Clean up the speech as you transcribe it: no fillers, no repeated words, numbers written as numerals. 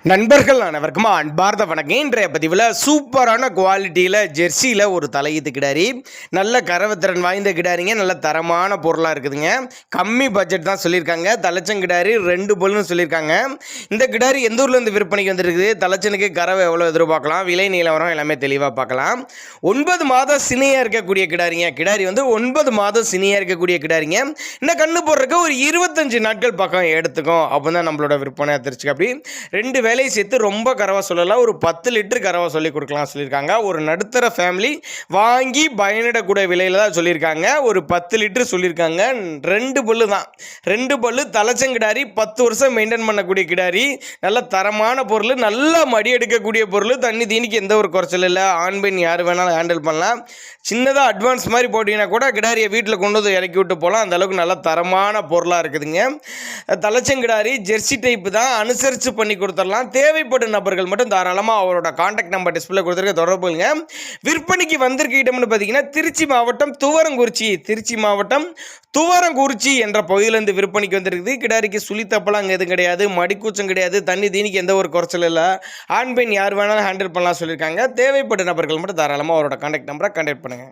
நண்பர்கள் அனைவருக்கும் அன்பார்ந்த வணக்கம். இன்றைய பதிவில் சூப்பரான குவாலிட்டியில் ஜெர்சியில் ஒரு தலையீத்து கிடாரி, நல்ல கரவத்திறன் வாய்ந்த கிடாரிங்க, நல்ல தரமான பொருளாக இருக்குதுங்க. கம்மி பட்ஜெட் தான் சொல்லியிருக்காங்க. தலைச்சங்கிடாரி 2 பல்லுன்னு சொல்லியிருக்காங்க. இந்த கிடாரி எந்த ஊர்லேருந்து விற்பனைக்கு வந்துருக்குது, தலைச்சனுக்கு கறவை எவ்வளோ எதிர்பார்க்கலாம், விலை நிலவரம் எல்லாமே தெளிவாக பார்க்கலாம். 9 மாதம் சினியாக இருக்கக்கூடிய கிடாரிங்க. கிடாரி வந்து 9 மாதம் சினியாக இருக்கக்கூடிய கிடாரிங்க. இன்னும் கண்ணு போடுறதுக்கு ஒரு 25 நாட்கள் பக்கம் எடுத்துக்கும். அப்போ தான் நம்மளோட விற்பனை தெரிச்சுக்க. அப்படி 2 வேலை சேர்த்து ரொம்ப கறவை சொல்லலாம், ஒரு 10 லிட்டர் கறவை சொல்லி கொடுக்கலாம் சொல்லியிருக்காங்க. ஒரு நடுத்தர ஃபேமிலி வாங்கி பயனிடக்கூடிய விலையில் தான் சொல்லியிருக்காங்க. ஒரு 10 லிட்டர் சொல்லியிருக்காங்க. 2 பல்லு தான், 2 பல்லு தலைச்சங்கிடாரி, 10 வருஷம் மெயின்டைன் பண்ணக்கூடிய கிடாரி, நல்ல தரமான பொருள், நல்லா மடி எடுக்கக்கூடிய பொருள், தண்ணி தீனிக்கு எந்த ஒரு குறைச்சல் இல்லை. ஆண் பெண் யார் வேணாலும் ஹேண்டில் பண்ணலாம். சின்னதாக அட்வான்ஸ் மாதிரி போட்டிங்கன்னா கூட கிடாரியை வீட்டில் கொண்டு வந்து இறக்கி விட்டு போகலாம். அந்தளவுக்கு நல்ல தரமான பொருளாக இருக்குதுங்க. தலைச்சங்கிடாரி ஜெர்சி டைப்பு தான், அனுசரித்து பண்ணி கொடுத்துடலாம். தேவைப்படும் நபர்கள் மட்டும் தாராளமாக அவரோட கான்டாக்ட் நம்பர் டிஸ்பிளே கொடுத்துருக்க தொடர்புங்க. விற்பனைக்கு வந்திருக்க இடம்னு பார்த்தீங்கன்னா திருச்சி மாவட்டம் துவரங்குறிச்சி என்ற பகுதியிலேருந்து விற்பனைக்கு வந்திருக்குது. கிடாரிக்கு சுழித்தப்பெல்லாம் அங்கே எதுவும் கிடையாது, மடிக்கூச்சம் கிடையாது, தண்ணி தீனிக்கு எந்த ஒரு குறைச்சல் இல்லை. ஆண் பெண் யார் வேணாலும் ஹேண்டில் பண்ணலாம் சொல்லியிருக்காங்க. தேவைப்படும் நபர்கள் மட்டும் தாராளமாக அவரோட கான்டாக்ட் நம்பரை கான்டாக்ட் பண்ணுங்கள்.